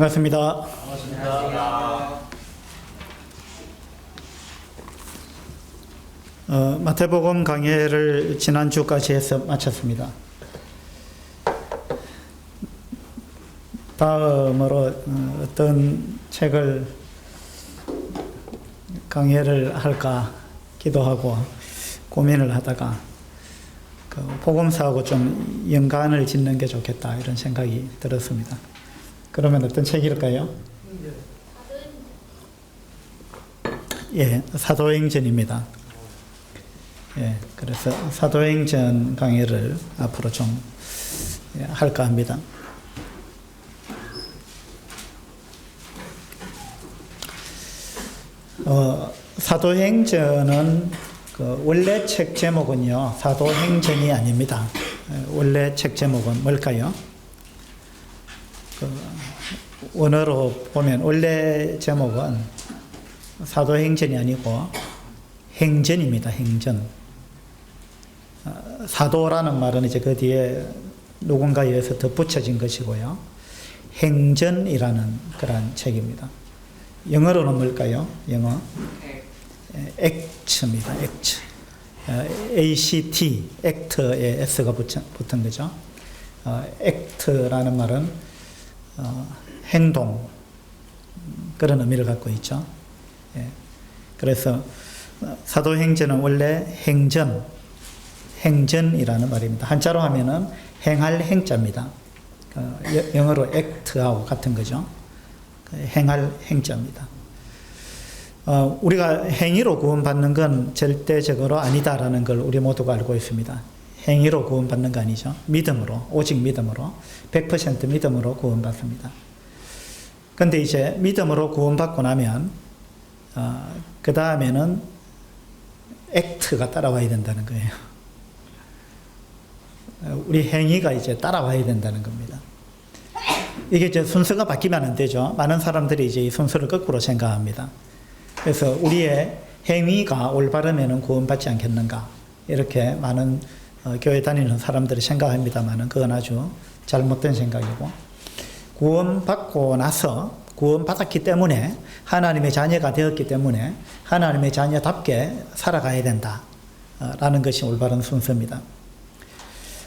반갑습니다. 반갑습니다. 마태복음 강해를 지난주까지 해서 마쳤습니다. 다음으로 어떤 책을 강해를 할까 기도하고 고민을 하다가 복음서하고 좀 연관을 짓는 게 좋겠다 이런 생각이 들었습니다. 그러면 어떤 책일까요? 예, 사도행전입니다. 예, 그래서 사도행전 강의를 앞으로 좀 할까 합니다. 사도행전은 원래 책 제목은요, 사도행전이 아닙니다. 원래 책 제목은 뭘까요? 원어로 보면 원래 제목은 사도행전이 아니고 행전입니다. 행전. 사도라는 말은 이제 그 뒤에 누군가에 의해서 덧붙여진 것이고요. 행전이라는 그런 책입니다. 영어로는 뭘까요? 영어? act입니다. act. ACT, act에 S가 붙은 거죠. act라는 말은 행동, 그런 의미를 갖고 있죠. 예. 그래서 사도행전은 원래 행전이라는 말입니다. 한자로 하면은 행할 행자입니다. 영어로 act하고 같은 거죠. 행할 행자입니다. 우리가 행위로 구원받는 건 절대적으로 아니다라는 걸 우리 모두가 알고 있습니다. 행위로 구원받는 거 아니죠. 믿음으로, 오직 믿음으로, 100% 믿음으로 구원받습니다. 근데 이제 믿음으로 구원받고 나면, 그 다음에는 액트가 따라와야 된다는 거예요. 우리 행위가 이제 따라와야 된다는 겁니다. 이게 이제 순서가 바뀌면 안 되죠. 많은 사람들이 이제 이 순서를 거꾸로 생각합니다. 그래서 우리의 행위가 올바르면 구원받지 않겠는가. 이렇게 많은 교회 다니는 사람들이 생각합니다만 그건 아주 잘못된 생각이고, 구원받고 나서 구원받았기 때문에 하나님의 자녀가 되었기 때문에 하나님의 자녀답게 살아가야 된다라는 것이 올바른 순서입니다.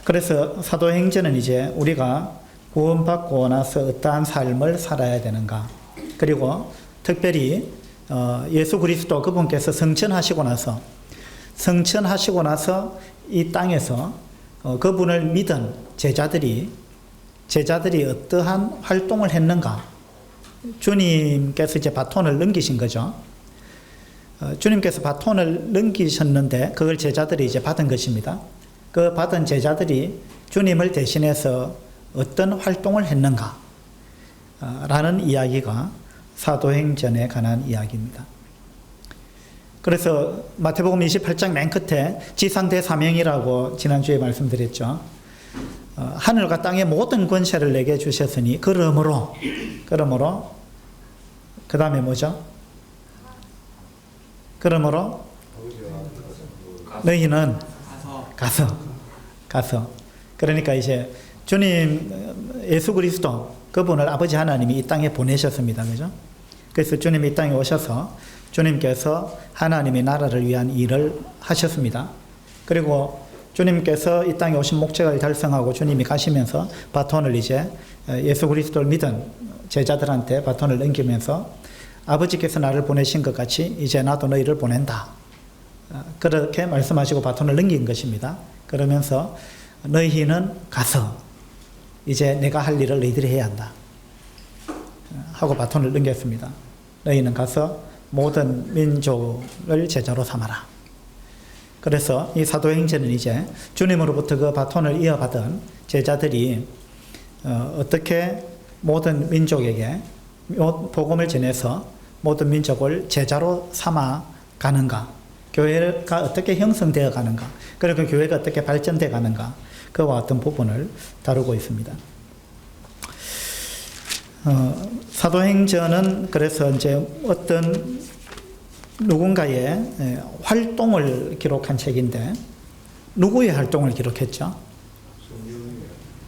그래서 사도행전은 이제 우리가 구원받고 나서 어떠한 삶을 살아야 되는가, 그리고 특별히 예수 그리스도 그분께서 성천하시고 나서 이 땅에서 그분을 믿은 제자들이 어떠한 활동을 했는가. 주님께서 이제 바톤을 넘기신 거죠. 주님께서 바톤을 넘기셨는데 그걸 제자들이 이제 받은 것입니다. 그 받은 제자들이 주님을 대신해서 어떤 활동을 했는가 라는 이야기가 사도행전에 관한 이야기입니다. 그래서 마태복음 28장 맨 끝에 지상대 사명이라고 지난주에 말씀드렸죠. 하늘과 땅의 모든 권세를 내게 주셨으니 그러므로 그 다음에 뭐죠? 그러므로 너희는 가서 그러니까 이제 주님 예수 그리스도 그분을 아버지 하나님이 이 땅에 보내셨습니다. 그죠? 그래서 주님이 이 땅에 오셔서 주님께서 하나님의 나라를 위한 일을 하셨습니다. 그리고 주님께서 이 땅에 오신 목적을 달성하고 주님이 가시면서 바톤을 이제 예수 그리스도를 믿은 제자들한테 바톤을 넘기면서 아버지께서 나를 보내신 것 같이 이제 나도 너희를 보낸다. 그렇게 말씀하시고 바톤을 넘긴 것입니다. 그러면서 너희는 가서 이제 내가 할 일을 너희들이 해야 한다 하고 바톤을 넘겼습니다. 너희는 가서 모든 민족을 제자로 삼아라. 그래서 이 사도행전은 이제 주님으로부터 그 바톤을 이어받은 제자들이 어떻게 모든 민족에게 복음을 전해서 모든 민족을 제자로 삼아 가는가, 교회가 어떻게 형성되어 가는가, 그리고 교회가 어떻게 발전되어 가는가, 그와 같은 부분을 다루고 있습니다. 사도행전은 그래서 이제 어떤 누군가의 활동을 기록한 책인데, 누구의 활동을 기록했죠?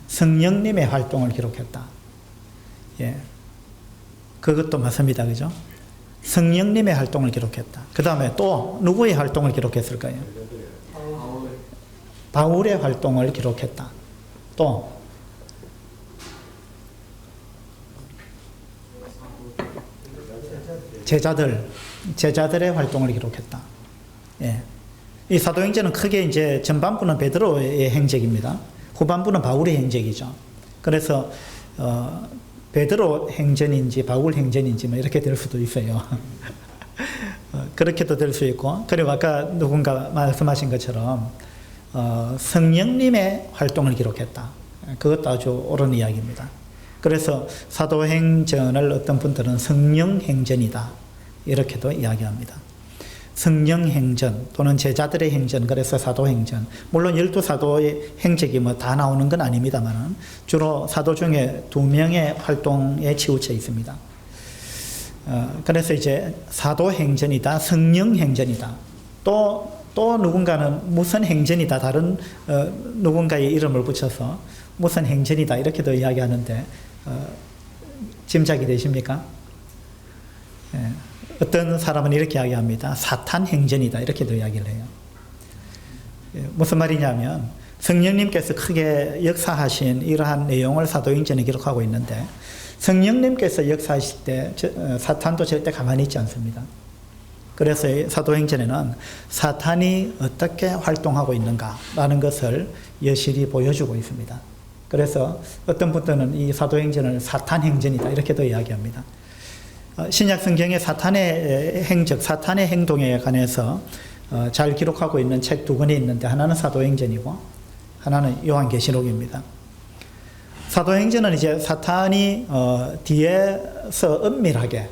성령님의 활동을 기록했다. 예. 그것도 맞습니다. 그죠? 성령님의 활동을 기록했다. 그 다음에 또 누구의 활동을 기록했을까요? 바울의 활동을 기록했다. 또 제자들의 활동을 기록했다. 예. 이 사도행전은 크게 이제 전반부는 베드로의 행적입니다. 후반부는 바울의 행적이죠. 그래서 베드로 행전인지 바울 행전인지 뭐 이렇게 될 수도 있어요. 그렇게도 될 수 있고, 그리고 아까 누군가 말씀하신 것처럼 성령님의 활동을 기록했다. 그것도 아주 옳은 이야기입니다. 그래서 사도행전을 어떤 분들은 성령행전이다 이렇게도 이야기합니다. 성령행전 또는 제자들의 행전, 그래서 사도행전. 물론 12사도의 행적이 뭐 다 나오는 건 아닙니다만 주로 사도 중에 2명의 활동에 치우쳐 있습니다. 그래서 이제 사도행전이다, 성령행전이다. 또 누군가는 무슨 행전이다, 다른 누군가의 이름을 붙여서 무슨 행전이다 이렇게도 이야기하는데 짐작이 되십니까? 예. 어떤 사람은 이렇게 이야기합니다. 사탄 행전이다 이렇게도 이야기를 해요. 예. 무슨 말이냐면 성령님께서 크게 역사하신 이러한 내용을 사도행전에 기록하고 있는데 성령님께서 역사하실 때 사탄도 절대 가만히 있지 않습니다. 그래서 사도행전에는 사탄이 어떻게 활동하고 있는가라는 것을 여실히 보여주고 있습니다. 그래서 어떤 분들은 이 사도행전을 사탄행전이다 이렇게도 이야기합니다. 신약 성경의 사탄의 행적, 사탄의 행동에 관해서 잘 기록하고 있는 책 2권이 있는데 하나는 사도행전이고 하나는 요한계시록입니다. 사도행전은 이제 사탄이 뒤에서 은밀하게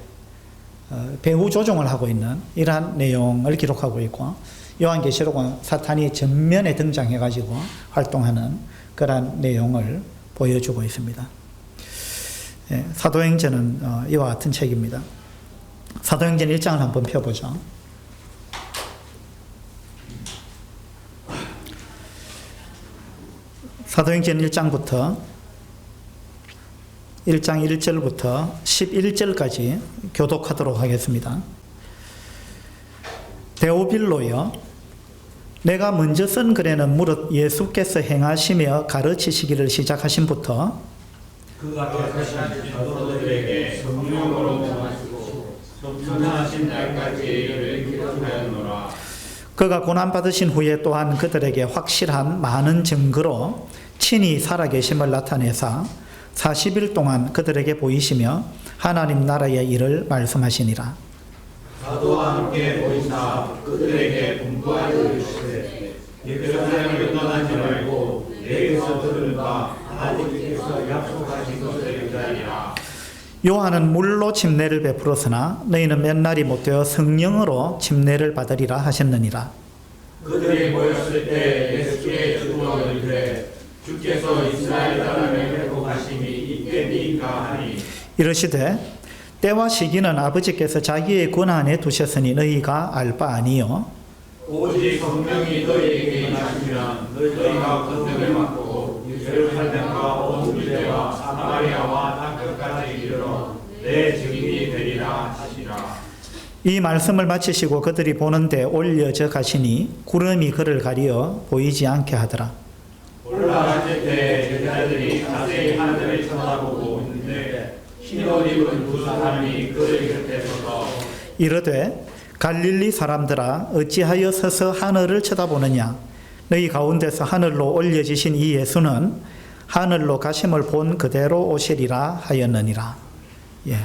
배후 조종을 하고 있는 이러한 내용을 기록하고 있고, 요한계시록은 사탄이 전면에 등장해가지고 활동하는 그러한 내용을 보여주고 있습니다. 예, 사도행전은 이와 같은 책입니다. 사도행전 1장을 한번 펴보죠. 사도행전 1장부터 1장 1절부터 11절까지 교독하도록 하겠습니다. 데오빌로여, 내가 먼저 쓴 글에는 무릇 예수께서 행하시며 가르치시기를 시작하심부터 그가 계시하신 사도들에게 성령으로 명하시고 성천하신 날까지 이를 기록하였노라. 그가 고난받으신 후에 또한 그들에게 확실한 많은 증거로 친히 살아계심을 나타내사 40일 동안 그들에게 보이시며 하나님 나라의 일을 말씀하시니라. 사도와 함께 보이사 그들에게 분부하여 이르시되 예루살렘을 떠나지 말고 내게서 들은 바 아버지께서 약속하신 것을 기다리라. 요한은 물로 침례를 베풀었으나 너희는 몇 날이 못되어 성령으로 침례를 받으리라 하셨느니라. 그들이 모였을 때 예수께 주로 이르되 주께서 이스라엘 나라를 회복하심이 있겠니까 하니 이르시되 때와 시기는 아버지께서 자기의 권한에 두셨으니 너희가 알 바 아니요 오직 성령이 너희에게 임하시면 너희가 권능을 받고 예루살렘과 온 유대와 사마리아와 땅 끝까지 이르러 내 증인이 되리라 하시라. 이 말씀을 마치시고 그들이 보는데 올려져 가시니 구름이 그를 가리어 보이지 않게 하더라. 올라가실 때 제자들이 자세히 하늘을 쳐다보고 있는데 흰옷 입은 두 사람이 그들 곁에 서서 이르되 갈릴리 사람들아 어찌하여 서서 하늘을 쳐다보느냐. 너희 가운데서 하늘로 올려지신 이 예수는 하늘로 가심을 본 그대로 오시리라 하였느니라. 예.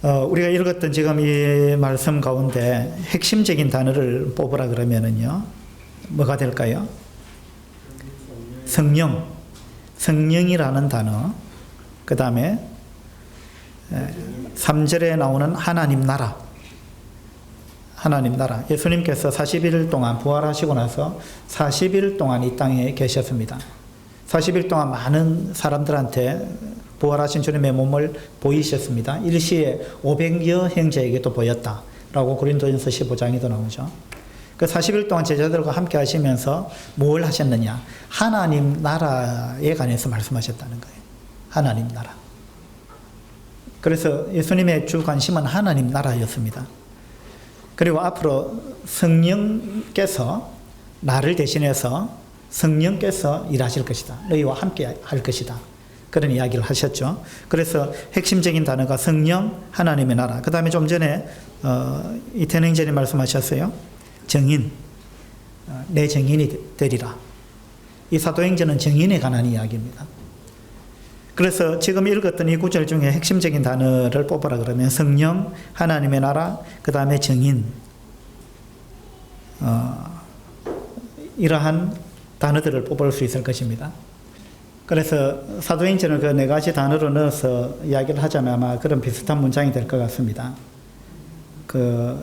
우리가 읽었던 지금 이 말씀 가운데 핵심적인 단어를 뽑으라 그러면은요, 뭐가 될까요? 성령, 성령이라는 단어, 그 다음에 3절에 나오는 하나님 나라, 하나님 나라. 예수님께서 40일 동안 부활하시고 나서 40일 동안 이 땅에 계셨습니다. 40일 동안 많은 사람들한테 부활하신 주님의 몸을 보이셨습니다. 일시에 500여 형제에게도 보였다라고 고린도전서 15장에도 나오죠. 그 40일 동안 제자들과 함께 하시면서 뭘 하셨느냐? 하나님 나라에 관해서 말씀하셨다는 거예요. 하나님 나라. 그래서 예수님의 주 관심은 하나님 나라였습니다. 그리고 앞으로 성령께서 나를 대신해서 성령께서 일하실 것이다. 너희와 함께 할 것이다. 그런 이야기를 하셨죠. 그래서 핵심적인 단어가 성령, 하나님의 나라. 그 다음에 좀 전에 이태능 전에 말씀하셨어요. 정인, 내 정인이 되리라. 이 사도행전은 정인에 관한 이야기입니다. 그래서 지금 읽었던 이 구절 중에 핵심적인 단어를 뽑으라 그러면 성령, 하나님의 나라, 그 다음에 정인, 이러한 단어들을 뽑을 수 있을 것입니다. 그래서 사도행전을 그 네 가지 단어로 넣어서 이야기를 하자면 아마 그런 비슷한 문장이 될 것 같습니다. 그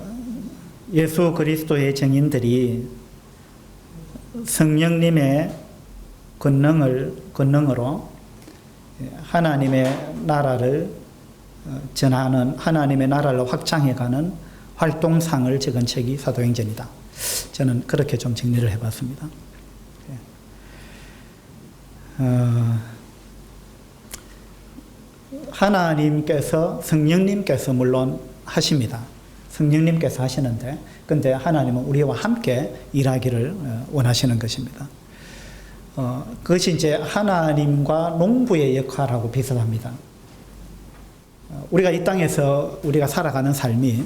예수 그리스도의 정인들이 성령님의 권능으로 하나님의 나라를 전하는, 하나님의 나라를 확장해가는 활동상을 적은 책이 사도행전이다. 저는 그렇게 좀 정리를 해봤습니다. 하나님께서, 성령님께서 물론 하십니다. 성령님께서 하시는데, 근데 하나님은 우리와 함께 일하기를 원하시는 것입니다. 그것이 이제 하나님과 농부의 역할하고 비슷합니다. 우리가 이 땅에서 우리가 살아가는 삶이,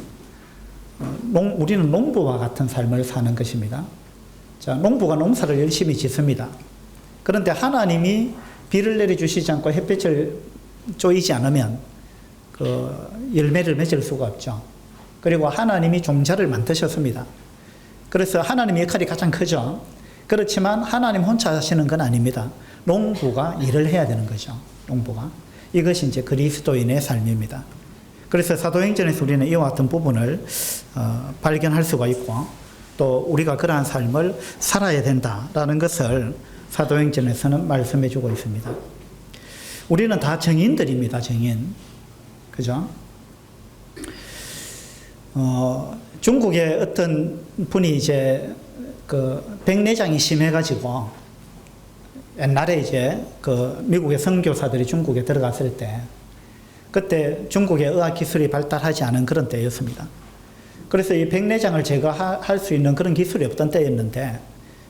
우리는 농부와 같은 삶을 사는 것입니다. 자, 농부가 농사를 열심히 짓습니다. 그런데 하나님이 비를 내려주시지 않고 햇빛을 쪼이지 않으면 그 열매를 맺을 수가 없죠. 그리고 하나님이 종자를 만드셨습니다. 그래서 하나님의 역할이 가장 크죠. 그렇지만 하나님 혼자 하시는 건 아닙니다. 농부가 일을 해야 되는 거죠. 농부가. 이것이 이제 그리스도인의 삶입니다. 그래서 사도행전에서 우리는 이와 같은 부분을 발견할 수가 있고, 또 우리가 그러한 삶을 살아야 된다라는 것을 사도행전에서는 말씀해 주고 있습니다. 우리는 다 정인들입니다. 정인. 그죠? 중국의 어떤 분이 이제 그 백내장이 심해가지고 옛날에 이제 그 미국의 선교사들이 중국에 들어갔을 때, 그때 중국의 의학 기술이 발달하지 않은 그런 때였습니다. 그래서 이 백내장을 제거할 수 있는 그런 기술이 없던 때였는데,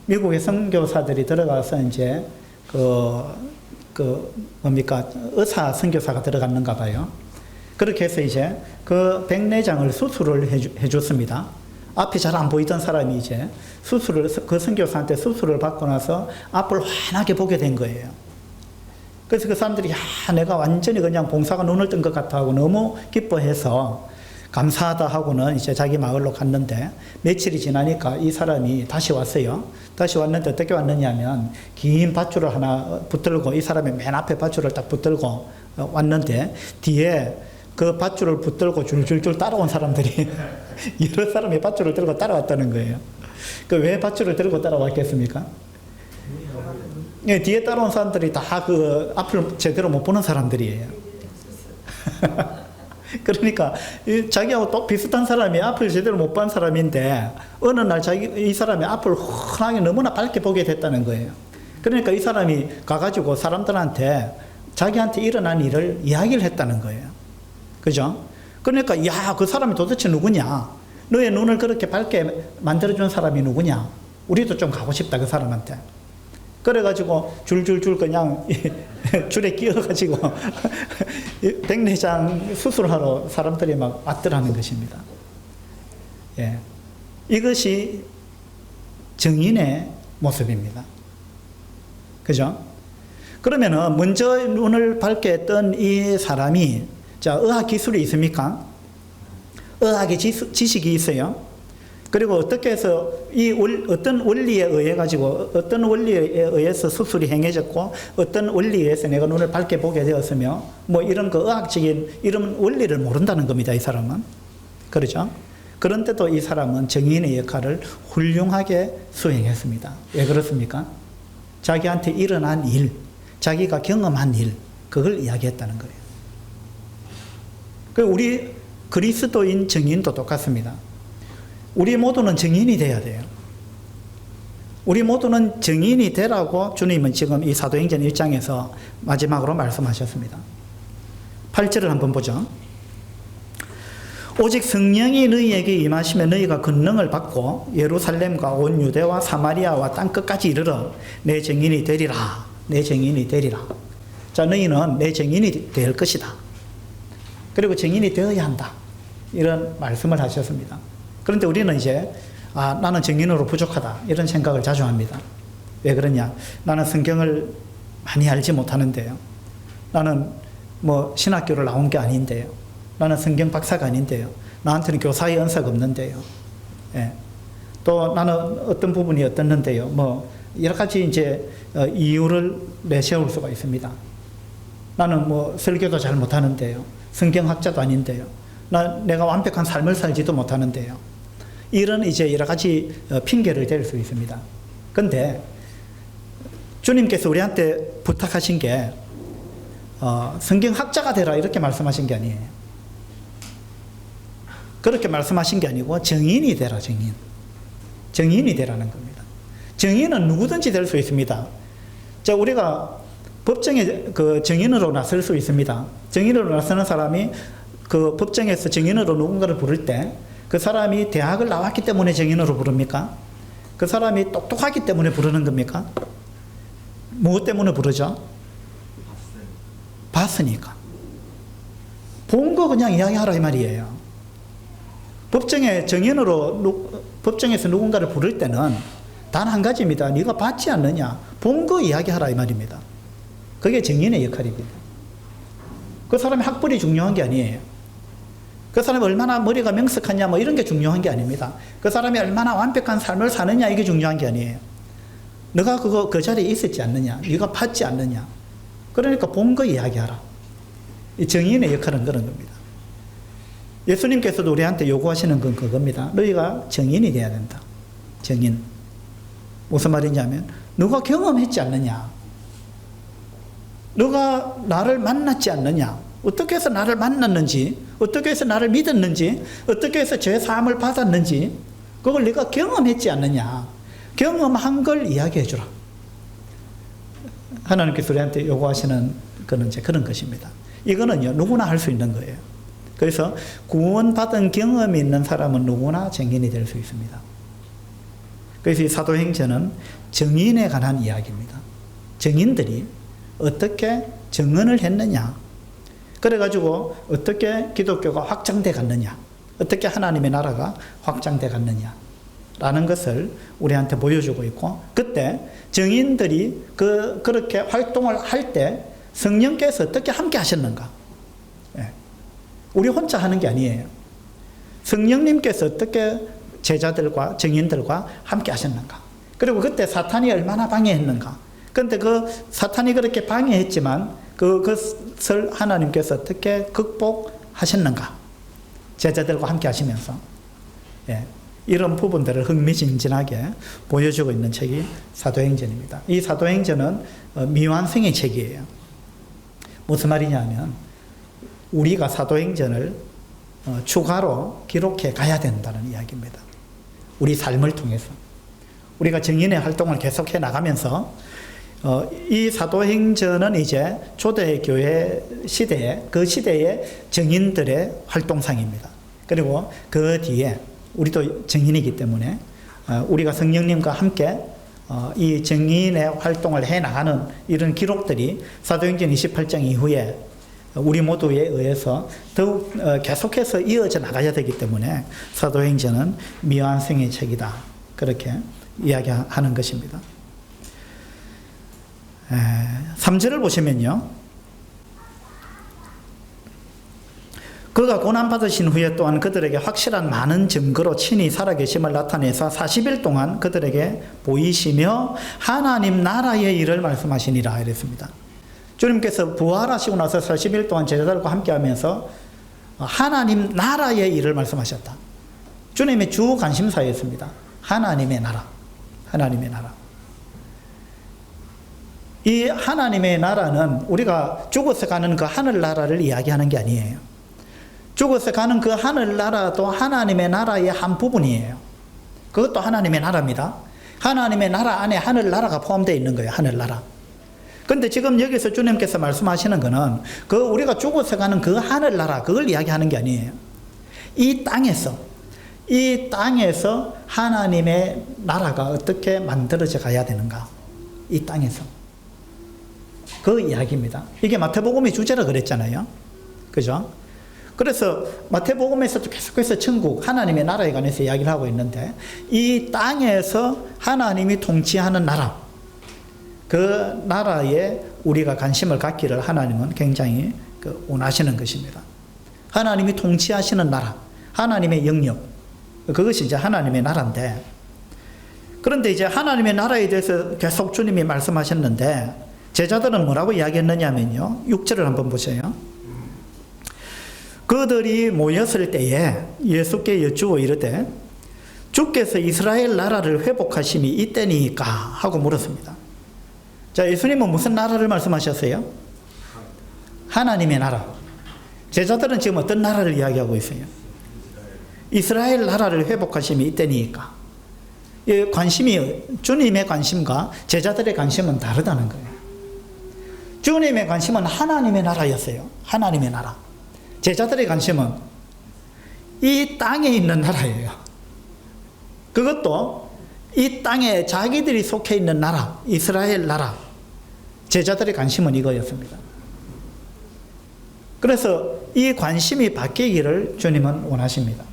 미국의 선교사들이 들어가서 이제 의사 선교사가 들어갔는가 봐요. 그렇게 해서 이제 그 백내장을 수술을 해줬습니다. 앞이 잘 안 보이던 사람이 이제 그 선교사한테 수술을 받고 나서 앞을 환하게 보게 된 거예요. 그래서 그 사람들이, 내가 완전히 그냥 봉사가 눈을 뜬 것 같아 하고 너무 기뻐해서 감사하다 하고는 이제 자기 마을로 갔는데, 며칠이 지나니까 이 사람이 다시 왔어요. 다시 왔는데 어떻게 왔느냐면, 긴 밧줄을 하나 붙들고, 이 사람이 맨 앞에 밧줄을 딱 붙들고 왔는데, 뒤에 그 밧줄을 붙들고 줄줄줄 따라온 사람들이 여러 사람이 밧줄을 들고 따라왔다는 거예요. 그 왜 밧줄을 들고 따라왔겠습니까? 예, 뒤에 따라온 사람들이 다 그 앞을 제대로 못 보는 사람들이에요. 그러니까 자기하고 또 비슷한 사람이 앞을 제대로 못 본 사람인데, 어느 날 이 사람이 앞을 환하게 너무나 밝게 보게 됐다는 거예요. 그러니까 이 사람이 가가지고 사람들한테 자기한테 일어난 일을 이야기를 했다는 거예요. 그죠? 그러니까 그 사람이 도대체 누구냐? 너의 눈을 그렇게 밝게 만들어준 사람이 누구냐? 우리도 좀 가고 싶다, 그 사람한테. 그래가지고 줄줄줄 그냥 줄에 끼어가지고 백내장 수술하러 사람들이 막 왔더라는 것입니다. 예. 이것이 정인의 모습입니다. 그죠? 그러면은 먼저 눈을 밝게 했던 이 사람이, 자, 의학 기술이 있습니까? 의학의 지식이 있어요. 그리고 어떻게 해서 어떤 원리에 의해 가지고, 어떤 원리에 의해서 수술이 행해졌고, 어떤 원리에 의해서 내가 눈을 밝게 보게 되었으며, 뭐 이런 그 의학적인 이런 원리를 모른다는 겁니다, 이 사람은. 그렇죠? 그런데도 이 사람은 정인의 역할을 훌륭하게 수행했습니다. 왜 그렇습니까? 자기한테 일어난 일, 자기가 경험한 일, 그걸 이야기했다는 거예요. 우리 그리스도인 정인도 똑같습니다. 우리 모두는 정인이 돼야 돼요. 우리 모두는 정인이 되라고 주님은 지금 이 사도행전 1장에서 마지막으로 말씀하셨습니다. 8절을 한번 보죠. 오직 성령이 너희에게 임하시면 너희가 권능을 받고 예루살렘과 온 유대와 사마리아와 땅끝까지 이르러 내 증인이 되리라. 내 증인이 되리라. 자, 너희는 내 증인이 될 것이다. 그리고 증인이 되어야 한다. 이런 말씀을 하셨습니다. 그런데 우리는 이제 나는 증인으로 부족하다. 이런 생각을 자주 합니다. 왜 그러냐? 나는 성경을 많이 알지 못하는데요. 나는 뭐 신학교를 나온 게 아닌데요. 나는 성경 박사가 아닌데요. 나한테는 교사의 은사가 없는데요. 예. 또 나는 어떤 부분이 어떻는데요. 뭐 여러 가지 이제 이유를 내세울 수가 있습니다. 나는 뭐 설교도 잘 못하는데요. 성경학자도 아닌데요. 내가 완벽한 삶을 살지도 못하는데요. 이런 이제 여러 가지 핑계를 댈 수 있습니다. 근데 주님께서 우리한테 부탁하신 게 성경학자가 되라 이렇게 말씀하신 게 아니에요. 그렇게 말씀하신 게 아니고 증인이 되라. 증인이 되라는 겁니다. 증인은 누구든지 될 수 있습니다. 자, 우리가 법정에 그 증인으로 나설 수 있습니다. 증인으로 나서는 사람이 그 법정에서 증인으로 누군가를 부를 때 그 사람이 대학을 나왔기 때문에 증인으로 부릅니까? 그 사람이 똑똑하기 때문에 부르는 겁니까? 무엇 때문에 부르죠? 봤으니까. 본 거 그냥 이야기하라 이 말이에요. 법정에 법정에서 누군가를 부를 때는 단 한 가지입니다. 네가 봤지 않느냐? 본 거 이야기하라 이 말입니다. 그게 증인의 역할입니다. 그 사람의 학벌이 중요한 게 아니에요. 그 사람이 얼마나 머리가 명석하냐 뭐 이런 게 중요한 게 아닙니다. 그 사람이 얼마나 완벽한 삶을 사느냐 이게 중요한 게 아니에요. 너가 그 자리에 있었지 않느냐? 네가 봤지 않느냐? 그러니까 본 거 이야기하라. 이 증인의 역할은 그런 겁니다. 예수님께서도 우리한테 요구하시는 건 그겁니다. 너희가 증인이 돼야 된다. 증인. 무슨 말이냐면 너가 경험했지 않느냐? 너가 나를 만났지 않느냐? 어떻게 해서 나를 만났는지, 어떻게 해서 나를 믿었는지, 어떻게 해서 제 사함을 받았는지 그걸 네가 경험했지 않느냐? 경험한 걸 이야기해 주라. 하나님께서 우리한테 요구하시는 거는 이제 그런 것입니다. 이거는요 누구나 할 수 있는 거예요. 그래서 구원받은 경험이 있는 사람은 누구나 증인이 될 수 있습니다. 그래서 이 사도행전은 증인에 관한 이야기입니다. 증인들이 어떻게 증언을 했느냐, 그래가지고 어떻게 기독교가 확장돼 갔느냐, 어떻게 하나님의 나라가 확장돼 갔느냐 라는 것을 우리한테 보여주고 있고, 그때 증인들이 그렇게 활동을 할 때 성령께서 어떻게 함께 하셨는가. 우리 혼자 하는 게 아니에요. 성령님께서 어떻게 제자들과 증인들과 함께 하셨는가. 그리고 그때 사탄이 얼마나 방해했는가. 그런데 그 사탄이 그렇게 방해했지만 그것을 하나님께서 어떻게 극복하셨는가. 제자들과 함께 하시면서 이런 부분들을 흥미진진하게 보여주고 있는 책이 사도행전입니다. 이 사도행전은 미완성의 책이에요. 무슨 말이냐면 우리가 사도행전을 추가로 기록해 가야 된다는 이야기입니다. 우리 삶을 통해서 우리가 증인의 활동을 계속해 나가면서 이 사도행전은 이제 초대교회 시대에 그 시대의 증인들의 활동상입니다. 그리고 그 뒤에 우리도 증인이기 때문에 우리가 성령님과 함께 이 증인의 활동을 해 나가는 이런 기록들이 사도행전 28장 이후에 우리 모두에 의해서 더욱 계속해서 이어져 나가야 되기 때문에 사도행전은 미완성의 책이다. 그렇게 이야기하는 것입니다. 3절을 보시면요. 그가 고난받으신 후에 또한 그들에게 확실한 많은 증거로 친히 살아계심을 나타내서 40일 동안 그들에게 보이시며 하나님 나라의 일을 말씀하시니라 이랬습니다. 주님께서 부활하시고 나서 40일 동안 제자들과 함께 하면서 하나님 나라의 일을 말씀하셨다. 주님의 주 관심사였습니다. 하나님의 나라. 하나님의 나라. 이 하나님의 나라는 우리가 죽어서 가는 그 하늘나라를 이야기하는 게 아니에요. 죽어서 가는 그 하늘나라도 하나님의 나라의 한 부분이에요. 그것도 하나님의 나라입니다. 하나님의 나라 안에 하늘나라가 포함되어 있는 거예요. 하늘나라. 근데 지금 여기서 주님께서 말씀하시는 거는 그 우리가 죽어서 가는 그 하늘나라 그걸 이야기하는 게 아니에요. 이 땅에서 하나님의 나라가 어떻게 만들어져 가야 되는가. 이 땅에서. 그 이야기입니다. 이게 마태복음의 주제라 그랬잖아요. 그죠? 그래서 마태복음에서도 계속해서 천국, 하나님의 나라에 관해서 이야기를 하고 있는데 이 땅에서 하나님이 통치하는 나라, 그 나라에 우리가 관심을 갖기를 하나님은 굉장히 원하시는 것입니다. 하나님이 통치하시는 나라, 하나님의 영역, 그것이 이제 하나님의 나라인데, 그런데 이제 하나님의 나라에 대해서 계속 주님이 말씀하셨는데 제자들은 뭐라고 이야기했느냐면요, 6절을 한번 보세요. 그들이 모였을 때에 예수께 여쭈어 이르되 주께서 이스라엘 나라를 회복하심이 이때니까 하고 물었습니다. 자, 예수님은 무슨 나라를 말씀하셨어요? 하나님의 나라. 제자들은 지금 어떤 나라를 이야기하고 있어요? 이스라엘 나라를 회복하심이 이때니까. 이 관심이, 주님의 관심과 제자들의 관심은 다르다는 거예요. 주님의 관심은 하나님의 나라였어요. 하나님의 나라. 제자들의 관심은 이 땅에 있는 나라예요. 그것도 이 땅에 자기들이 속해 있는 나라, 이스라엘 나라. 제자들의 관심은 이거였습니다. 그래서 이 관심이 바뀌기를 주님은 원하십니다.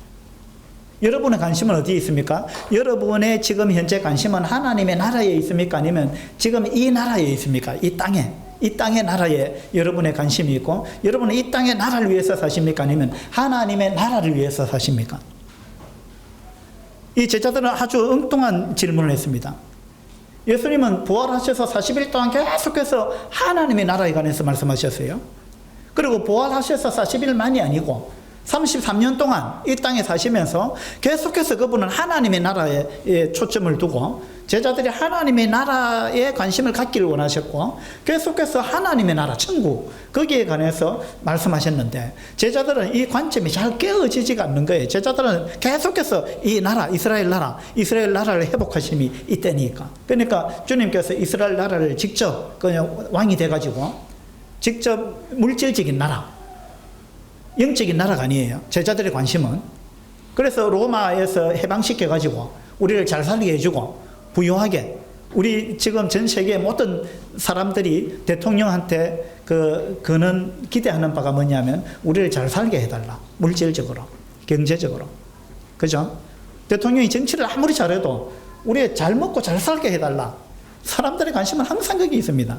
여러분의 관심은 어디에 있습니까? 여러분의 지금 현재 관심은 하나님의 나라에 있습니까? 아니면 지금 이 나라에 있습니까? 이 땅의 나라에 여러분의 관심이 있고, 여러분은 이 땅의 나라를 위해서 사십니까? 아니면 하나님의 나라를 위해서 사십니까? 이 제자들은 아주 엉뚱한 질문을 했습니다. 예수님은 부활하셔서 40일 동안 계속해서 하나님의 나라에 관해서 말씀하셨어요. 그리고 부활하셔서 40일만이 아니고 33년 동안 이 땅에 사시면서 계속해서 그분은 하나님의 나라에 초점을 두고 제자들이 하나님의 나라에 관심을 갖기를 원하셨고, 계속해서 하나님의 나라, 천국, 거기에 관해서 말씀하셨는데 제자들은 이 관점이 잘 깨어지지가 않는 거예요. 제자들은 계속해서 이 나라, 이스라엘 나라를 회복하심이 이때니까. 그러니까 주님께서 이스라엘 나라를 직접 그냥 왕이 돼가지고 직접 물질적인 나라, 영적인 나라가 아니에요. 제자들의 관심은. 그래서 로마에서 해방시켜가지고 우리를 잘 살게 해주고 부유하게, 우리 지금 전 세계 모든 사람들이 대통령한테 그는 기대하는 바가 뭐냐면 우리를 잘 살게 해달라. 물질적으로, 경제적으로. 그죠? 대통령이 정치를 아무리 잘해도 우리 잘 먹고 잘 살게 해달라. 사람들의 관심은 항상 거기 있습니다.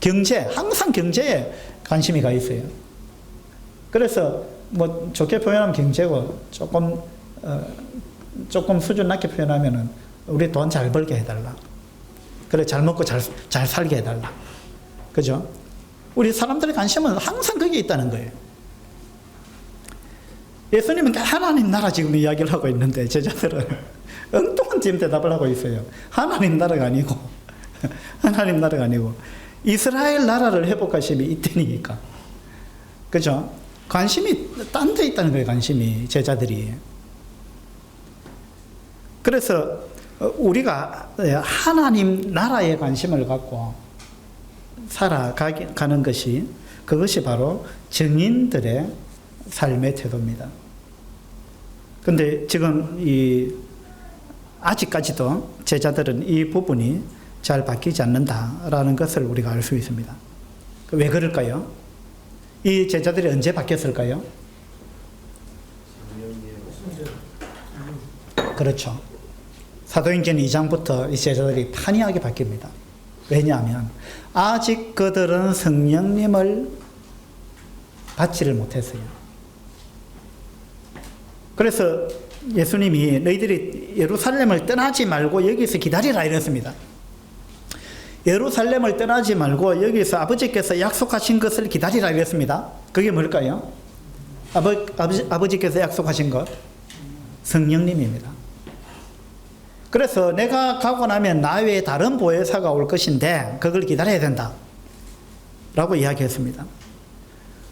경제, 항상 경제에 관심이 가 있어요. 그래서 뭐 좋게 표현하면 경제고, 조금 수준 낮게 표현하면은 우리 돈 잘 벌게 해달라. 그래, 잘 먹고 잘 살게 해달라. 그죠? 우리 사람들의 관심은 항상 거기에 있다는 거예요. 예수님은 하나님 나라 지금 이야기를 하고 있는데 제자들은 엉뚱한 지금 대답을 하고 있어요. 하나님 나라가 아니고 하나님 나라가 아니고 이스라엘 나라를 회복하심이 이때니까. 그죠? 관심이 딴 데 있다는 거예요. 관심이, 제자들이. 그래서 우리가 하나님 나라에 관심을 갖고 살아가는 것이, 그것이 바로 증인들의 삶의 태도입니다. 근데 지금 아직까지도 제자들은 이 부분이 잘 바뀌지 않는다라는 것을 우리가 알 수 있습니다. 왜 그럴까요? 이 제자들이 언제 바뀌었을까요? 그렇죠. 사도행전 2장부터 이 제자들이 판이하게 바뀝니다. 왜냐하면 아직 그들은 성령님을 받지를 못했어요. 그래서 예수님이 너희들이 예루살렘을 떠나지 말고 여기서 기다리라 이랬습니다. 예루살렘을 떠나지 말고 여기서 아버지께서 약속하신 것을 기다리라 이랬습니다. 그게 뭘까요? 아버지께서 약속하신 것, 성령님입니다. 그래서 내가 가고 나면 나 외에 다른 보혜사가 올 것인데 그걸 기다려야 된다 라고 이야기했습니다.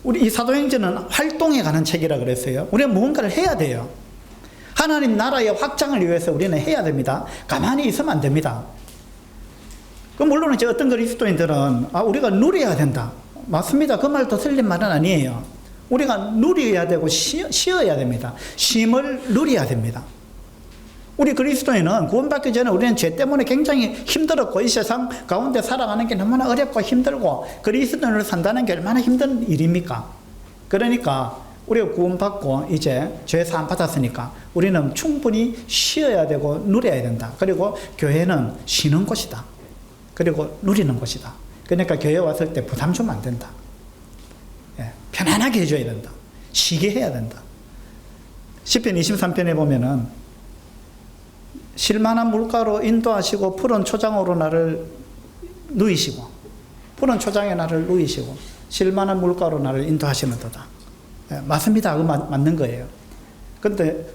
우리 이 사도행전은 활동에 관한 책이라 그랬어요. 우리는 무언가를 해야 돼요. 하나님 나라의 확장을 위해서 우리는 해야 됩니다. 가만히 있으면 안 됩니다. 그 물론 이제 어떤 그리스도인들은 우리가 누려야 된다. 맞습니다. 그 말도 틀린 말은 아니에요. 우리가 누려야 되고 쉬어야 됩니다. 쉼을 누려야 됩니다. 우리 그리스도인은 구원받기 전에 우리는 죄 때문에 굉장히 힘들었고 이 세상 가운데 살아가는 게 너무나 어렵고 힘들고 그리스도인으로 산다는 게 얼마나 힘든 일입니까? 그러니까 우리가 구원받고 이제 죄 사함 받았으니까 우리는 충분히 쉬어야 되고 누려야 된다. 그리고 교회는 쉬는 곳이다. 그리고 누리는 곳이다. 그러니까 교회 왔을 때 부담 주면 안 된다. 편안하게 해줘야 된다. 쉬게 해야 된다. 시편 23편에 보면은 실만한 물가로 인도하시고 푸른 초장으로 나를 누이시고 푸른 초장에 나를 누이시고 실만한 물가로 나를 인도하시는도다. 맞습니다. 그 맞는 거예요. 근데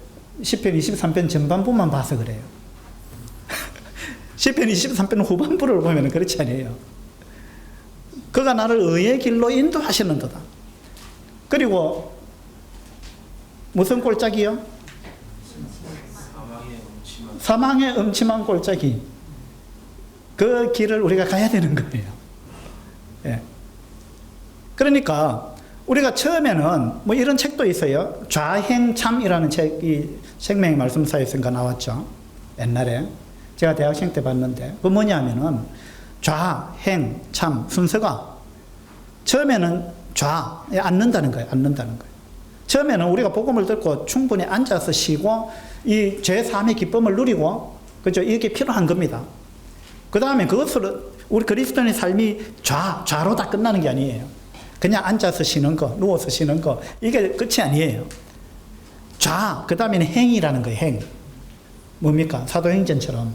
시편 23편 전반부만 봐서 그래요. 시편 23편 후반부를 보면 그렇지 않아요. 그가 나를 의의 길로 인도하시는도다. 그리고 무슨 골짜기요? 사망의 음침한 골짜기. 그 길을 우리가 가야 되는 거예요. 예. 그러니까 우리가 처음에는 뭐 이런 책도 있어요. 좌행참이라는 책이 생명의 말씀사에서인가 나왔죠. 옛날에 제가 대학생 때 봤는데 그 뭐냐면은 좌행참 순서가 처음에는 앉는다는 거예요. 앉는다는 거예요. 처음에는 우리가 복음을 듣고 충분히 앉아서 쉬고 이 죄사함의 기쁨을 누리고 그죠? 이게 필요한 겁니다. 그 다음에 그것으로 우리 그리스도인의 삶이 좌로 다 끝나는 게 아니에요. 그냥 앉아서 쉬는 거, 누워서 쉬는 거 이게 끝이 아니에요. 그 다음에는 행이라는 거예요. 행. 뭡니까? 사도행전처럼.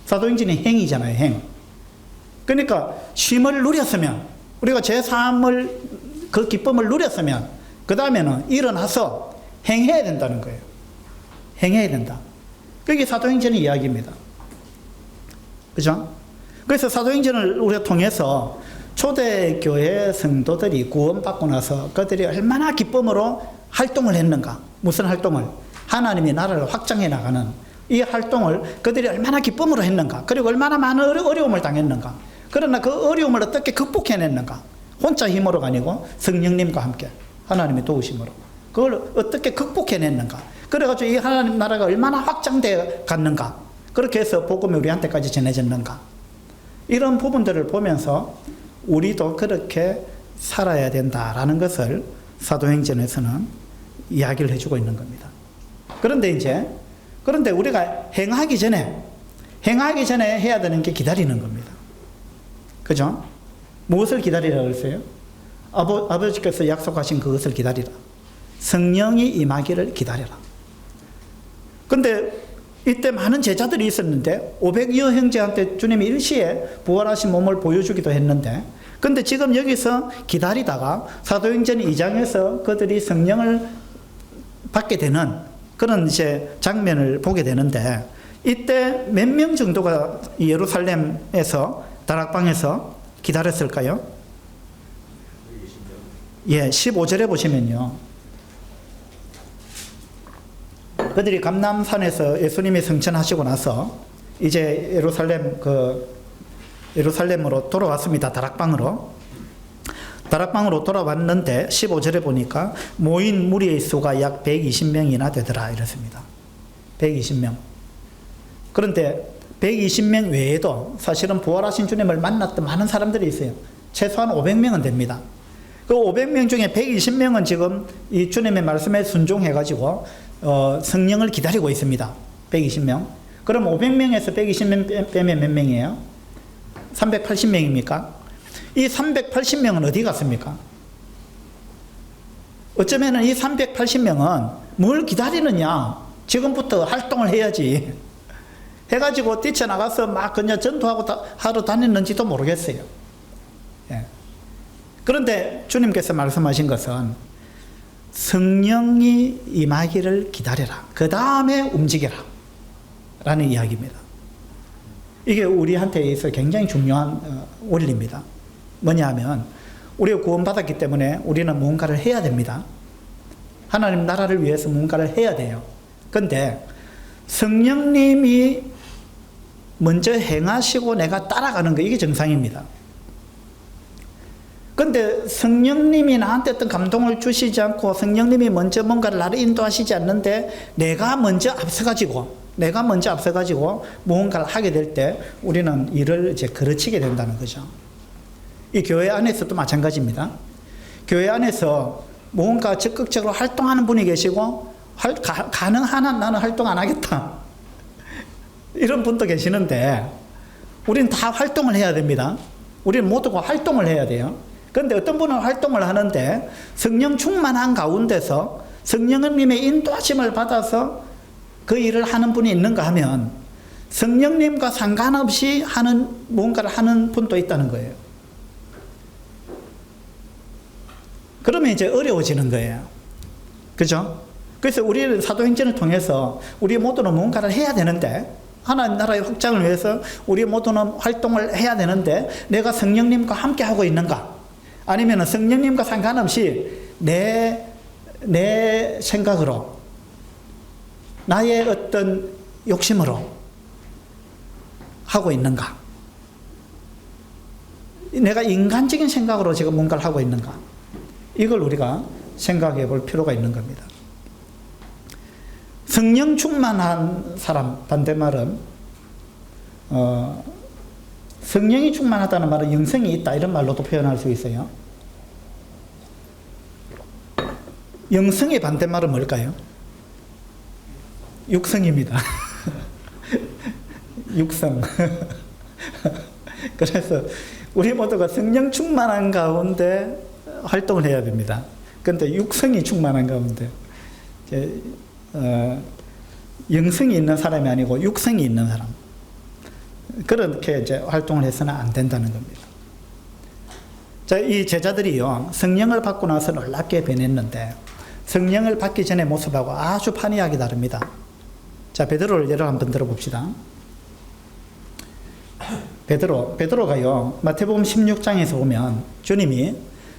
사도행전이 행이잖아요. 행. 그러니까 쉼을 누렸으면 우리가 죄사함을 그 기쁨을 누렸으면 그 다음에는 일어나서 행해야 된다는 거예요. 행해야 된다. 그게 사도행전의 이야기입니다. 그죠? 그래서 사도행전을 우리가 통해서 초대교회 성도들이 구원받고 나서 그들이 얼마나 기쁨으로 활동을 했는가. 무슨 활동을? 하나님의 나라를 확장해 나가는 이 활동을 그들이 얼마나 기쁨으로 했는가. 그리고 얼마나 많은 어려움을 당했는가. 그러나 그 어려움을 어떻게 극복해냈는가. 혼자 힘으로가 아니고 성령님과 함께 하나님의 도우심으로 그걸 어떻게 극복해냈는가. 그래가지고 이 하나님 나라가 얼마나 확장되어 갔는가. 그렇게 해서 복음이 우리한테까지 전해졌는가. 이런 부분들을 보면서 우리도 그렇게 살아야 된다라는 것을 사도행전에서는 이야기를 해주고 있는 겁니다. 그런데 우리가 행하기 전에 해야 되는 게 기다리는 겁니다. 그죠? 무엇을 기다리라 그랬어요? 아버지께서 약속하신 그것을 기다리라. 성령이 임하기를 기다려라. 근데 이때 많은 제자들이 있었는데 500여 형제한테 주님이 일시에 부활하신 몸을 보여주기도 했는데 근데 지금 여기서 기다리다가 사도행전 2장에서 그들이 성령을 받게 되는 그런 이제 장면을 보게 되는데 이때 몇 명 정도가 예루살렘에서 다락방에서 기다렸을까요? 예, 15절에 보시면요. 그들이 감람산에서 예수님이 승천하시고 나서 이제 예루살렘으로 돌아왔습니다. 다락방으로 돌아왔는데 15절에 보니까 모인 무리의 수가 약 120명이나 되더라 이렇습니다. 120명. 그런데 120명 외에도 사실은 부활하신 주님을 만났던 많은 사람들이 있어요. 최소한 500명은 됩니다. 그 500명 중에 120명은 지금 이 주님의 말씀에 순종해가지고 성령을 기다리고 있습니다. 120명. 그럼 500명에서 120명 빼면 몇 명이에요? 380명입니까? 이 380명은 어디 갔습니까? 어쩌면 이 380명은 뭘 기다리느냐? 지금부터 활동을 해야지. 해가지고 뛰쳐나가서 막 그냥 전도하고 하러 다녔는지도 모르겠어요. 예. 그런데 주님께서 말씀하신 것은 성령이 임하기를 기다려라. 그 다음에 움직여라. 라는 이야기입니다. 이게 우리한테 있어 굉장히 중요한 원리입니다. 뭐냐 하면 우리가 구원받았기 때문에 우리는 무언가를 해야 됩니다. 하나님 나라를 위해서 무언가를 해야 돼요. 그런데 성령님이 먼저 행하시고 내가 따라가는 거, 이게 정상입니다. 근데 성령님이 나한테 어떤 감동을 주시지 않고 성령님이 먼저 뭔가를 나를 인도하시지 않는데 내가 먼저 앞서가지고 무언가를 하게 될 때 우리는 일을 이제 거르치게 된다는 거죠. 이 교회 안에서도 마찬가지입니다. 교회 안에서 무언가 적극적으로 활동하는 분이 계시고 가능한 한 나는 활동 안 하겠다, 이런 분도 계시는데 우리는 다 활동을 해야 됩니다. 우리는 모두가 활동을 해야 돼요. 그런데 어떤 분은 활동을 하는데 성령 충만한 가운데서 성령님의 인도하심을 받아서 그 일을 하는 분이 있는가 하면 성령님과 상관없이 뭔가를 하는 분도 있다는 거예요. 그러면 이제 어려워지는 거예요. 그죠? 그래서 우리는 사도행전을 통해서 우리 모두는 뭔가를 해야 되는데, 하나님 나라의 확장을 위해서 우리 모두는 활동을 해야 되는데 내가 성령님과 함께 하고 있는가? 아니면 성령님과 상관없이 내 생각으로, 나의 어떤 욕심으로 하고 있는가? 내가 인간적인 생각으로 지금 뭔가를 하고 있는가? 이걸 우리가 생각해 볼 필요가 있는 겁니다. 성령 충만한 사람, 반대말은 성령이 충만하다는 말은 영성이 있다, 이런 말로도 표현할 수 있어요. 영성의 반대말은 뭘까요? 육성입니다. 육성. 그래서 우리 모두가 성령 충만한 가운데 활동을 해야 됩니다. 그런데 육성이 충만한 가운데 영성이 있는 사람이 아니고 육성이 있는 사람, 그렇게 이제 활동을 해서는 안 된다는 겁니다. 자, 이 제자들이요, 성령을 받고 나서 놀랍게 변했는데 성령을 받기 전의 모습하고 아주 판이하게 다릅니다. 자, 베드로를 예를 한번 들어봅시다. 베드로가요, 마태복음 16장에서 보면 주님이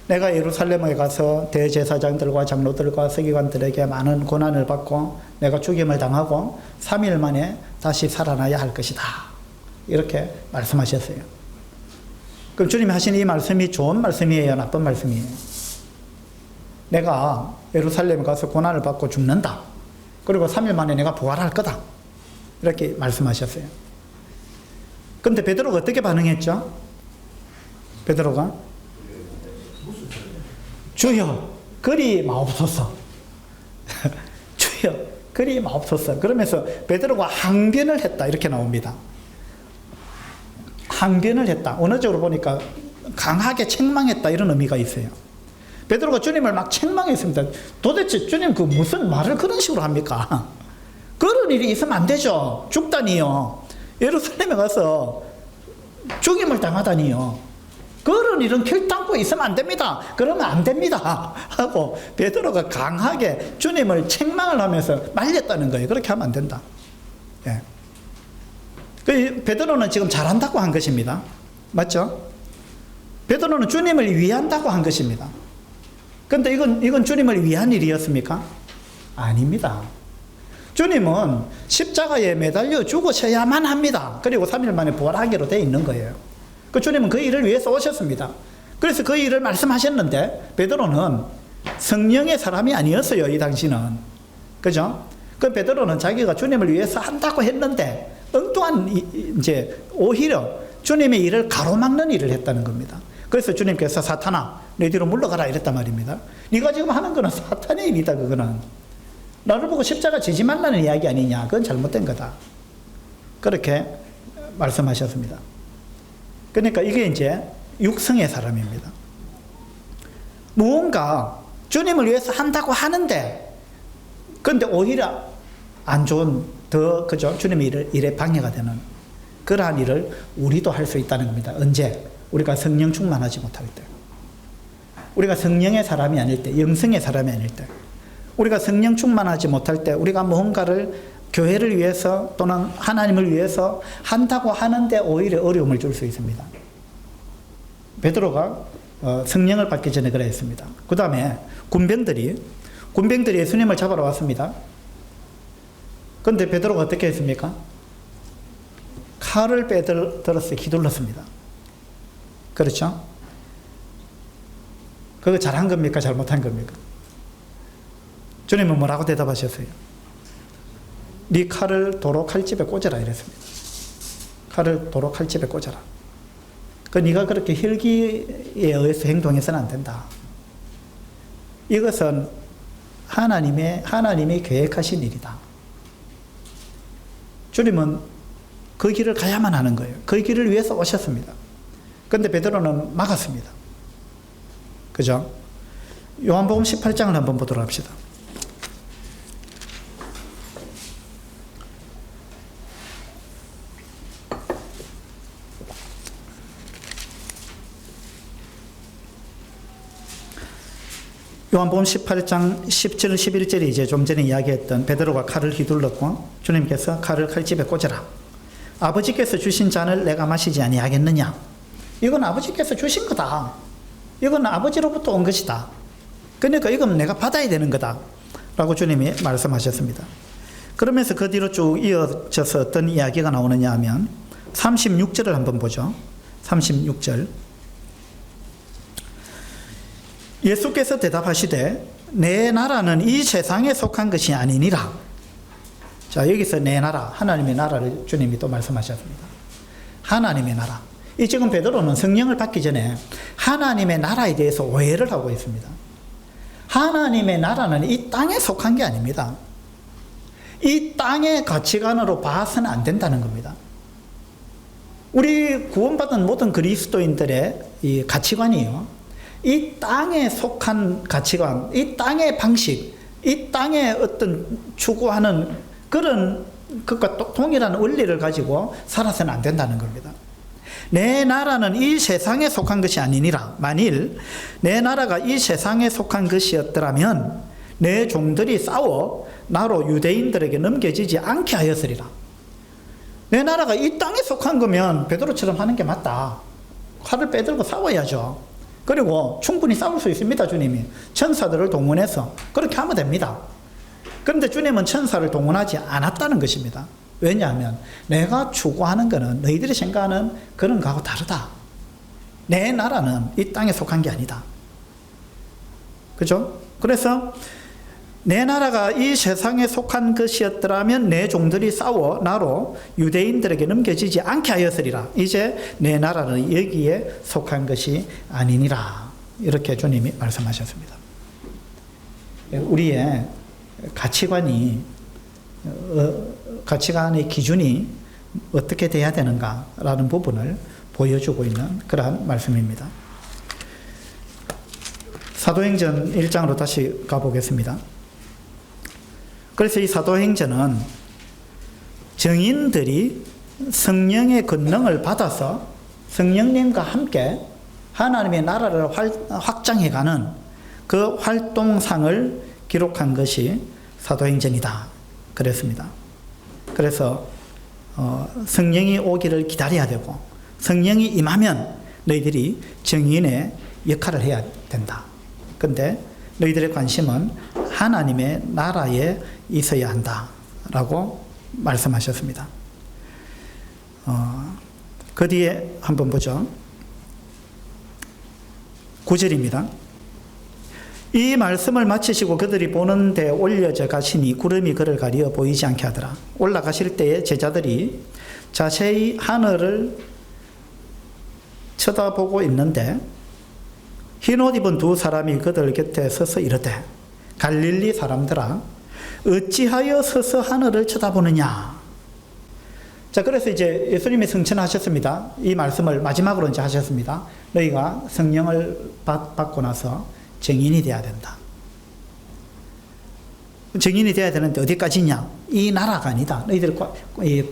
내가 예루살렘에 가서 대제사장들과 장로들과 서기관들에게 많은 고난을 받고 내가 죽임을 당하고 3일 만에 다시 살아나야 할 것이다, 이렇게 말씀하셨어요. 그럼 주님이 하신 이 말씀이 좋은 말씀이에요, 나쁜 말씀이에요? 내가 예루살렘에 가서 고난을 받고 죽는다, 그리고 3일 만에 내가 부활할 거다, 이렇게 말씀하셨어요. 근데 베드로가 어떻게 반응했죠? 베드로가 주여 그리 마옵소서. 주여 그리 마옵소서. 그러면서 베드로가 항변을 했다, 이렇게 나옵니다. 항변을 했다. 언어적으로 보니까 강하게 책망했다, 이런 의미가 있어요. 베드로가 주님을 막 책망했습니다. 도대체 주님 그 무슨 말을 그런 식으로 합니까? 그런 일이 있으면 안 되죠. 죽다니요, 예루살렘에 가서 죽임을 당하다니요, 그런 일은 결단코 있으면 안 됩니다. 그러면 안 됩니다 하고 베드로가 강하게 주님을 책망을 하면서 말렸다는 거예요. 그렇게 하면 안 된다. 예. 베드로는 지금 잘한다고 한 것입니다. 맞죠? 베드로는 주님을 위한다고 한 것입니다. 그런데 이건 주님을 위한 일이었습니까? 아닙니다. 주님은 십자가에 매달려 죽으셔야만 합니다. 그리고 3일 만에 부활하기로 되어 있는 거예요. 그 주님은 그 일을 위해서 오셨습니다. 그래서 그 일을 말씀하셨는데 베드로는 성령의 사람이 아니었어요, 이 당시는. 그죠? 그 베드로는 자기가 주님을 위해서 한다고 했는데 엉뚱한 이제 오히려 주님의 일을 가로막는 일을 했다는 겁니다. 그래서 주님께서 사탄아 내 뒤로 물러가라, 이랬단 말입니다. 네가 지금 하는 거는 사탄의 일이다. 그거는 나를 보고 십자가 지지 말라는 이야기 아니냐, 그건 잘못된 거다, 그렇게 말씀하셨습니다. 그러니까 이게 이제 육성의 사람입니다. 무언가 주님을 위해서 한다고 하는데 그런데 오히려 안 좋은, 그죠? 주님의 일에 방해가 되는 그러한 일을 우리도 할 수 있다는 겁니다. 언제? 우리가 성령 충만하지 못할 때, 우리가 성령의 사람이 아닐 때, 영성의 사람이 아닐 때, 우리가 성령 충만하지 못할 때 우리가 무언가를 교회를 위해서 또는 하나님을 위해서 한다고 하는데 오히려 어려움을 줄 수 있습니다. 베드로가 성령을 받기 전에 그랬습니다. 그 다음에 군병들이 예수님을 잡으러 왔습니다. 그런데 베드로가 어떻게 했습니까? 칼을 빼들어서 휘둘렀습니다. 그렇죠? 그거 잘한 겁니까? 잘못한 겁니까? 주님은 뭐라고 대답하셨어요? 네 칼을 도로 칼집에 꽂아라 이랬습니다. 칼을 도로 칼집에 꽂아라. 네가 그렇게 혈기에 의해서 행동해서는 안 된다. 이것은 하나님이 계획하신 일이다. 주님은 그 길을 가야만 하는 거예요. 그 길을 위해서 오셨습니다. 그런데 베드로는 막았습니다. 그죠? 요한복음 18장을 한번 보도록 합시다. 요한복음 18장 17, 11절이 이제 좀 전에 이야기했던 베드로가 칼을 휘둘렀고 주님께서 칼을 칼집에 꽂아라. 아버지께서 주신 잔을 내가 마시지 아니하겠느냐. 이건 아버지께서 주신 거다. 이건 아버지로부터 온 것이다. 그러니까 이건 내가 받아야 되는 거다. 라고 주님이 말씀하셨습니다. 그러면서 그 뒤로 쭉 이어져서 어떤 이야기가 나오느냐 하면 36절을 한번 보죠. 36절. 예수께서 대답하시되 내 나라는 이 세상에 속한 것이 아니니라. 자, 여기서 내 나라, 하나님의 나라를 주님이 또 말씀하셨습니다. 하나님의 나라. 이 지금 베드로는 성령을 받기 전에 하나님의 나라에 대해서 오해를 하고 있습니다. 하나님의 나라는 이 땅에 속한 게 아닙니다. 이 땅의 가치관으로 봐서는 안 된다는 겁니다. 우리 구원받은 모든 그리스도인들의 이 가치관이요. 이 땅에 속한 가치관, 이 땅의 방식, 이 땅에 어떤 추구하는 그런 것과 동일한 원리를 가지고 살아서는 안 된다는 겁니다. 내 나라는 이 세상에 속한 것이 아니니라. 만일 내 나라가 이 세상에 속한 것이었더라면 내 종들이 싸워 나로 유대인들에게 넘겨지지 않게 하였으리라. 내 나라가 이 땅에 속한 거면 베드로처럼 하는 게 맞다. 칼을 빼들고 싸워야죠. 그리고 충분히 싸울 수 있습니다. 주님이 천사들을 동원해서 그렇게 하면 됩니다. 그런데 주님은 천사를 동원하지 않았다는 것입니다. 왜냐하면 내가 추구하는 것은 너희들이 생각하는 그런 거하고 다르다. 내 나라는 이 땅에 속한 게 아니다. 그죠? 그래서 내 나라가 이 세상에 속한 것이었더라면 내 종들이 싸워 나로 유대인들에게 넘겨지지 않게 하였으리라. 이제 내 나라는 여기에 속한 것이 아니니라. 이렇게 주님이 말씀하셨습니다. 우리의 가치관의 기준이 어떻게 돼야 되는가라는 부분을 보여주고 있는 그러한 말씀입니다. 사도행전 1장으로 다시 가보겠습니다. 그래서 이 사도행전은 정인들이 성령의 권능을 받아서 성령님과 함께 하나님의 나라를 확장해가는 그 활동상을 기록한 것이 사도행전이다. 그랬습니다. 그래서 성령이 오기를 기다려야 되고 성령이 임하면 너희들이 정인의 역할을 해야 된다. 그런데 너희들의 관심은 하나님의 나라에 있어야 한다라고 말씀하셨습니다. 그 뒤에 한번 보죠. 9절입니다. 이 말씀을 마치시고 그들이 보는 데 올려져 가시니 구름이 그를 가리어 보이지 않게 하더라. 올라가실 때에 제자들이 자세히 하늘을 쳐다보고 있는데 흰옷 입은 두 사람이 그들 곁에 서서 이르되 갈릴리 사람들아 어찌하여 서서 하늘을 쳐다보느냐. 자, 그래서 이제 예수님이 성천하셨습니다. 이 말씀을 마지막으로 이제 하셨습니다. 너희가 성령을 받고 나서 정인이 돼야 된다. 정인이 돼야 되는데 어디까지냐? 이 나라가 아니다. 너희들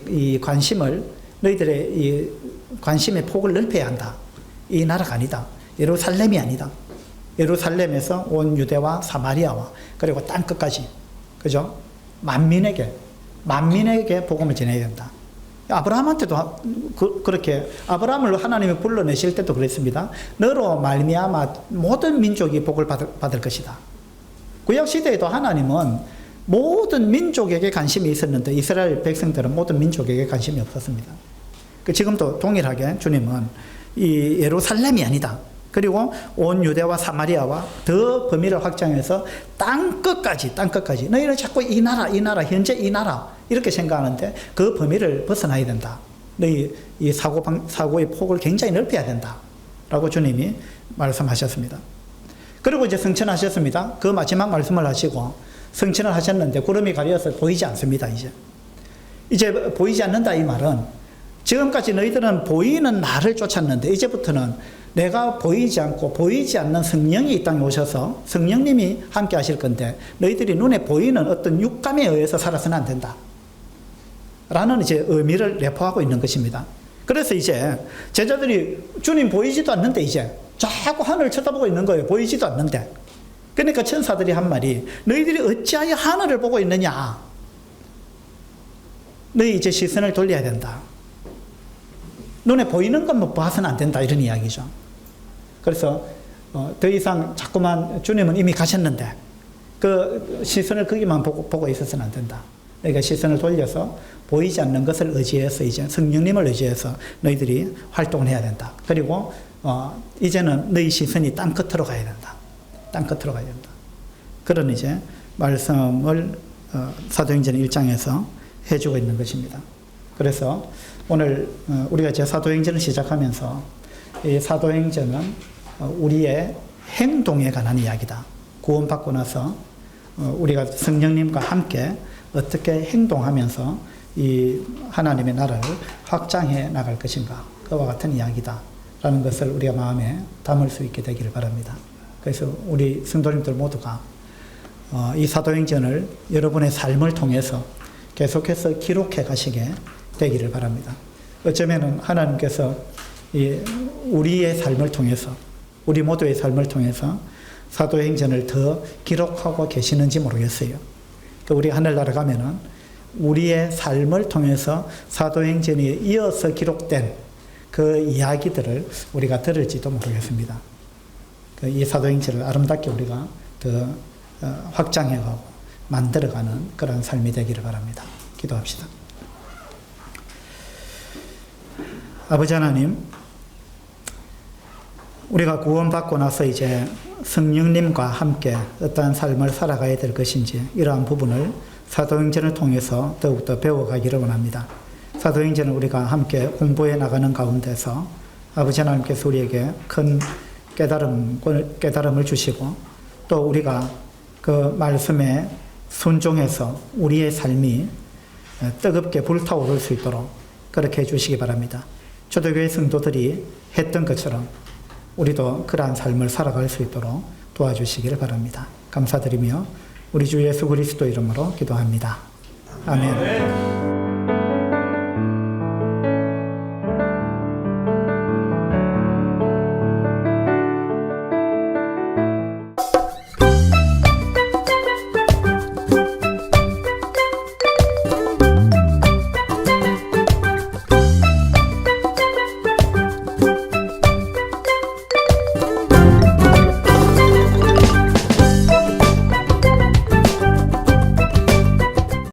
이 관심을 너희들의 이 관심의 폭을 넓혀야 한다. 이 나라가 아니다. 예루살렘이 아니다. 예루살렘에서 온 유대와 사마리아와 그리고 땅 끝까지, 그죠? 만민에게 복음을 전해야 된다. 아브라함한테도 그렇게 아브라함을 하나님이 불러내실 때도 그랬습니다. 너로 말미암아 모든 민족이 복을 받을 것이다. 구약 시대에도 하나님은 모든 민족에게 관심이 있었는데 이스라엘 백성들은 모든 민족에게 관심이 없었습니다. 지금도 동일하게 주님은 이 예루살렘이 아니다. 그리고 온 유대와 사마리아와 더 범위를 확장해서 땅 끝까지 너희는 자꾸 이 나라 현재 이 나라 이렇게 생각하는데 그 범위를 벗어나야 된다. 너희 이 사고의 폭을 굉장히 넓혀야 된다 라고 주님이 말씀하셨습니다. 그리고 이제 성천하셨습니다. 그 마지막 말씀을 하시고 성천을 하셨는데 구름이 가려서 보이지 않습니다. 이제 보이지 않는다 이 말은 지금까지 너희들은 보이는 나를 쫓았는데 이제부터는 내가 보이지 않고 보이지 않는 성령이 이 땅에 오셔서 성령님이 함께 하실 건데 너희들이 눈에 보이는 어떤 육감에 의해서 살아서는 안 된다 라는 이제 의미를 내포하고 있는 것입니다. 그래서 이제 제자들이 주님 보이지도 않는데 이제 자꾸 하늘을 쳐다보고 있는 거예요. 보이지도 않는데. 그러니까 천사들이 한 말이 너희들이 어찌하여 하늘을 보고 있느냐. 너희 이제 시선을 돌려야 된다. 눈에 보이는 것만 봐서는 안 된다 이런 이야기죠. 그래서 더 이상 자꾸만 주님은 이미 가셨는데 그 시선을 거기만 보고 있어서는 안 된다. 그러니까 시선을 돌려서 보이지 않는 것을 의지해서 이제 성령님을 의지해서 너희들이 활동을 해야 된다. 그리고 이제는 너희 시선이 땅 끝으로 가야 된다. 땅 끝으로 가야 된다. 그런 이제 말씀을 사도행전 1장에서 해주고 있는 것입니다. 그래서 오늘 우리가 이제 사도행전을 시작하면서 이 사도행전은 우리의 행동에 관한 이야기다. 구원받고 나서 우리가 성령님과 함께 어떻게 행동하면서 이 하나님의 나라를 확장해 나갈 것인가 그와 같은 이야기다 라는 것을 우리가 마음에 담을 수 있게 되기를 바랍니다. 그래서 우리 성도님들 모두가 이 사도행전을 여러분의 삶을 통해서 계속해서 기록해 가시게 되기를 바랍니다. 어쩌면 하나님께서 우리의 삶을 통해서 우리 모두의 삶을 통해서 사도행전을 더 기록하고 계시는지 모르겠어요. 우리 하늘나라 가면은 우리의 삶을 통해서 사도행전에 이어서 기록된 그 이야기들을 우리가 들을지도 모르겠습니다. 이 사도행전을 아름답게 우리가 더 확장해가고 만들어가는 그런 삶이 되기를 바랍니다. 기도합시다. 아버지 하나님, 우리가 구원받고 나서 이제 성령님과 함께 어떠한 삶을 살아가야 될 것인지 이러한 부분을 사도행전을 통해서 더욱더 배워가기를 원합니다. 사도행전을 우리가 함께 공부해 나가는 가운데서 아버지 하나님께서 우리에게 큰 깨달음을 주시고 또 우리가 그 말씀에 순종해서 우리의 삶이 뜨겁게 불타오를 수 있도록 그렇게 해주시기 바랍니다. 초대교회 성도들이 했던 것처럼 우리도 그러한 삶을 살아갈 수 있도록 도와주시기를 바랍니다. 감사드리며 우리 주 예수 그리스도 이름으로 기도합니다. 아멘.